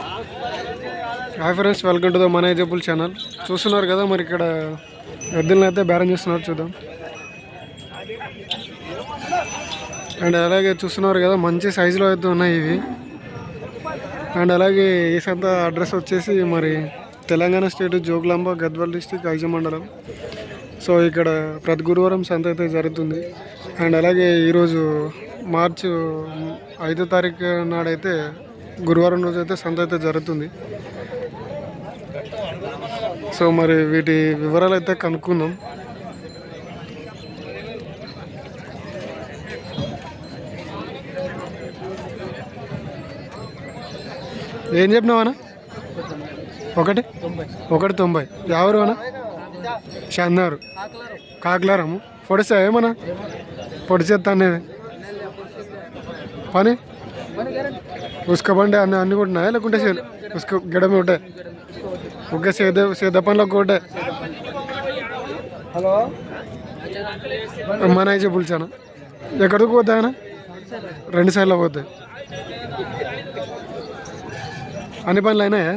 Hi friends, welcome to the manageable channel. చూస్తున్నారు కదా మరి ఇక్కడ ఎద్దులను అయితే బేరం చేస్తున్నారు, చూద్దాం. అండ్ అలాగే చూస్తున్నారు కదా మంచి సైజులో అయితే ఉన్నాయి ఇవి. అండ్ అలాగే ఈ సంత అడ్రస్ వచ్చేసి మరి తెలంగాణ స్టేట్ జోగులాంబ గద్వాల్ డిస్టిక్ ఐజ మండలం. సో ఇక్కడ ప్రతి గురువారం సంత అయితే జరుగుతుంది. అండ్ అలాగే ఈరోజు మార్చి 5వ తారీఖు నాడైతే గురువారం రోజు అయితే సంత అయితే జరుగుతుంది. సో మరి వీటి వివరాలు అయితే కనుక్కుందాం. ఏం చెప్పినావనా? ఒకటి 90. ఎవరు అనా? చందారు కాకులారము పొడిసా ఏమన్నా పొడిచేస్తా అనేది పని ఉసుకబండి అన్నీ కొట్టినాయా లేకుంటే ఉసుక గిడమే ఒకటే? ఒకే సేద పనిలో ఒకటే. హలో మన అయితే పిలిచాను. ఎక్కడికి పోతాయనా? 2 సైడ్లో పోతాయి. అన్ని పనులు అయినాయా?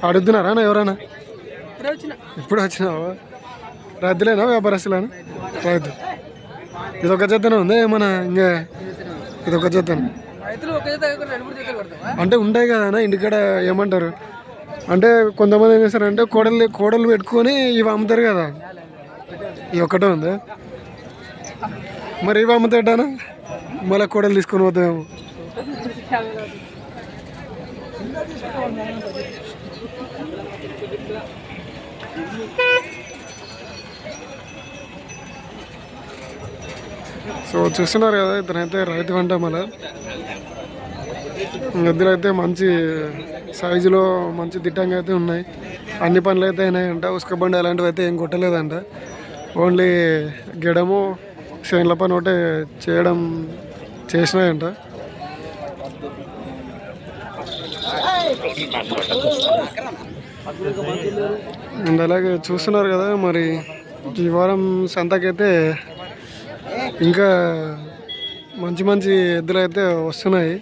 అడుగుతున్నారా ఎవరైనా? ఇప్పుడు వచ్చినావా? రైతులేనా వ్యాపారస్తులేనా? రైతు. ఇదొక జతనే ఉందా ఏమన్నా? ఇంకా ఇదొక జతనే అంటే ఉంటాయి కదా ఇంటికాడ. ఏమంటారు అంటే కొంతమంది ఏం చేస్తారంటే కోడలు పెట్టుకొని ఇవి అమ్ముతారు కదా. ఇవి ఒక్కటే ఉందా? మరి ఇవి అమ్ముతాడానా? మళ్ళీ కోడలు తీసుకొని పోతామేమో. సో చూస్తున్నారు కదా, ఇతనైతే రైతు అంట. మళ్ళీ ఎద్దులు అయితే మంచి సైజులో మంచి దిట్టంగా అయితే ఉన్నాయి. అన్ని పనులు అయితే అయినాయంట. ఉసుకబండి అలాంటివి అయితే ఏం కొట్టలేదంట. ఓన్లీ గిడము చేనుల పని ఒకటే చేసినాయంట. అండ్ అలాగే చూస్తున్నారు కదా మరి ఈ వారం సంతకైతే ఇంకా మంచి మంచి ఎద్దులు అయితే వస్తున్నాయి.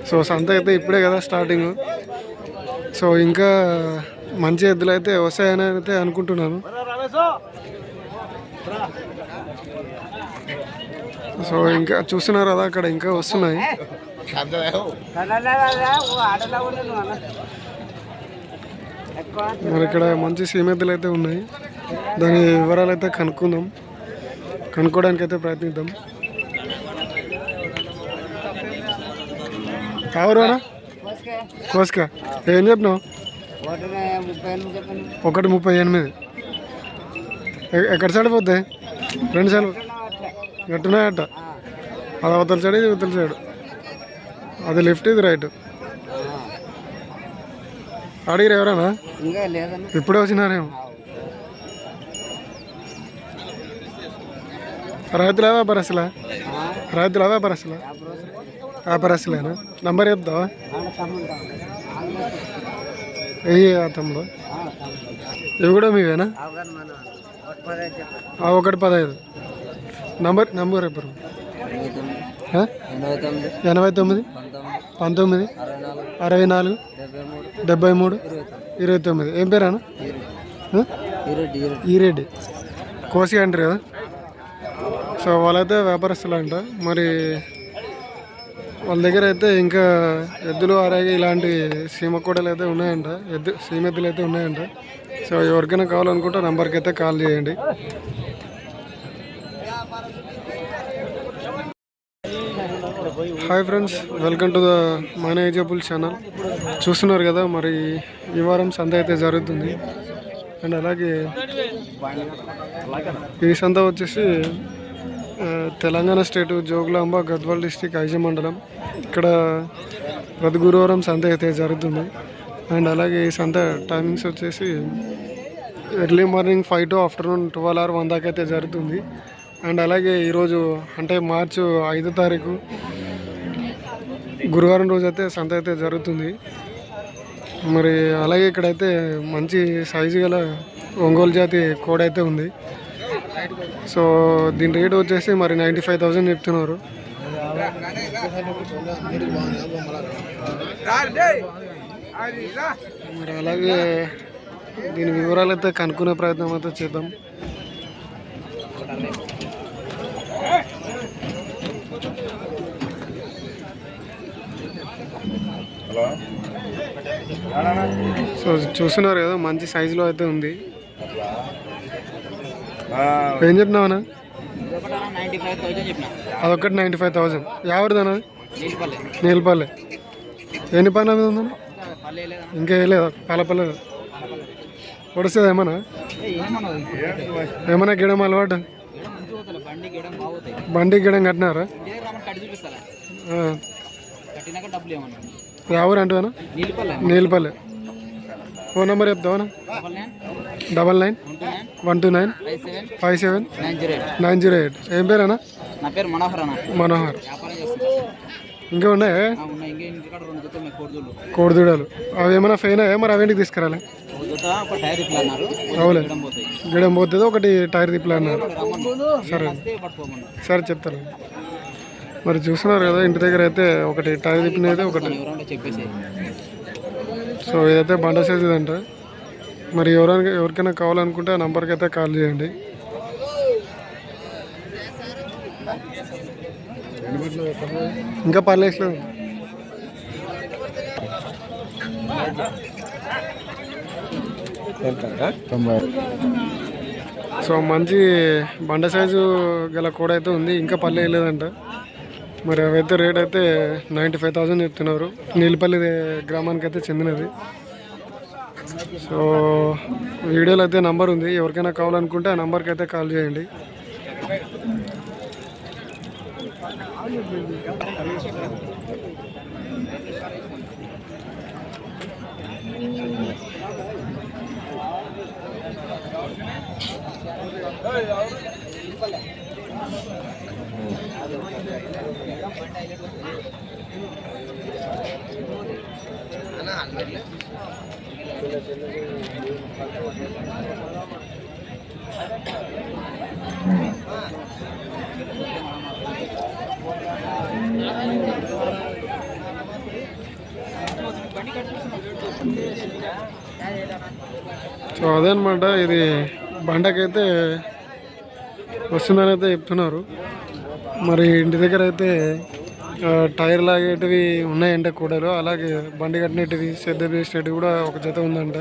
సో సంత అయితే ఇప్పుడే కదా స్టార్టింగ్. సో ఇంకా మంచి ఎద్దులు అయితే వస్తాయని అయితే అనుకుంటున్నాను. సో ఇంకా చూస్తున్నారు కదా అక్కడ ఇంకా వస్తున్నాయి. మరి ఇక్కడ మంచి సీమెద్దులు అయితే ఉన్నాయి. దాని వివరాలు అయితే కనుక్కోవడానికి అయితే ప్రయత్నిద్దాం. కావరునా కోసుక ఏం చెప్పినావు? 138. ఎక్కడ సైడ్ పోతాయి? 2 సైడ్ ఎట్టున్నాయట. అది అవతల సైడ్, ఇది ఇవతల సైడ్. అది లెఫ్ట్, ఇది రైట్. అడిగిరు ఎవరైనా? ఇప్పుడే వచ్చినారేమో. రైతులా వ్యాపారస్తులా? వ్యాపారస్తులేనా? నంబర్ చెప్తావా? తమ్ముడు ఇవి కూడా మీవేనా? 115. నంబర్ ఎప్పుడు? 89 19 64 73 29. ఏం పేరానా? ఈరెడ్డి. కోసి అంటారు కదా. సో వాళ్ళైతే వ్యాపారస్తులు అంట. మరి వాళ్ళ దగ్గర అయితే ఇంకా ఎద్దులు అలాగే ఇలాంటి సీమకోడలు అయితే ఉన్నాయంట. సీమెద్దులు అయితే ఉన్నాయంట. సో ఎవరికైనా కావాలనుకుంటే నంబర్కి అయితే కాల్ చేయండి. Hi friends, welcome to the manageable channel. చూస్తున్నారు కదా మరి ఈ వారం సంత అయితే జరుగుతుంది. అండ్ అలాగే ఈ సంత వచ్చేసి తెలంగాణ స్టేట్ జోగులాంబ గద్వాల్ డిస్టిక్ ఐజ మండలం. ఇక్కడ ప్రతి గురువారం సంత అయితే జరుగుతుంది. అండ్ అలాగే ఈ సంత టైమింగ్స్ వచ్చేసి early morning 5 to afternoon 12 or 1 దాకా అయితే జరుగుతుంది. అండ్ అలాగే ఈరోజు అంటే మార్చి 5వ తారీఖు గురువారం రోజు అయితే సంత అయితే జరుగుతుంది. మరి అలాగే ఇక్కడైతే మంచి సైజు గల ఒంగోలు జాతి కోడ అయితే ఉంది. సో దీని రేట్ వచ్చేసి మరి 95,000 చెప్తున్నారు. మరి అలాగే దీని వివరాలు అయితే కనుక్కునే ప్రయత్నం అయితే చేద్దాం. సో చూస్తున్నారు కదా, మంచి సైజులో అయితే ఉంది. ఏం చెప్పినావనా? అదొకటి 95,000. ఎవరిదన్నా? నీలపల్లె. ఎన్ని పని మీద ఉందన్నా? ఇంకా వేయలేదా? పాలపల్లె పొడుస్తుంది ఏమన్నా? ఏమన్నా గిడం అలవాటు? బండి గిడం కట్టినారా? ఎవరు అంటున్నా? నీలపల్లె. ఫోన్ నెంబర్ చెప్తావా? 991295790908. ఏం పేరేనా? నా పేరు మనోహర్ అన్న. మనోహర్. ఇంకా ఉన్నాయా కోడిదూడలు? అవి ఏమైనా ఫెయిన్ అయ్యా? మరి అవేంటికి తీసుకురాలి? అవులే, గిడం పోతుంది, ఒకటి టైర్ తిప్పలే అన్నారు. సరే సరే చెప్తాను. మరి చూస్తున్నారు కదా, ఇంటి దగ్గర అయితే ఒకటి టైర్ తిప్పినది, ఒకటి. సో ఇదైతే బండ సైజ్ అంట. మరి ఎవరికైనా కావాలనుకుంటే ఆ నంబర్కి అయితే కాల్ చేయండి. ఇంకా పర్లేదు. సో మంచి బండ సైజు గల కోడ అయితే ఉంది, ఇంకా పల్లె వేయలేదంట. మరి అవైతే రేట్ అయితే 95,000 చెప్తున్నారు. నీలపల్లి గ్రామానికి అయితే చెందినది. సో వీడియోలో అయితే నంబర్ ఉంది, ఎవరికైనా కావాలనుకుంటే ఆ నంబర్కి అయితే కాల్ చేయండి. సో అదే అనమాట, ఇది బండకైతే వస్తుందని అయితే చెప్తున్నారు. మరి ఇంటి దగ్గర అయితే టైర్ లాగేటివి ఉన్నాయంటే కూడలు, అలాగే బండి కట్టినవి శ్రద్ధ వేసినవి కూడా ఒక జత ఉందంట.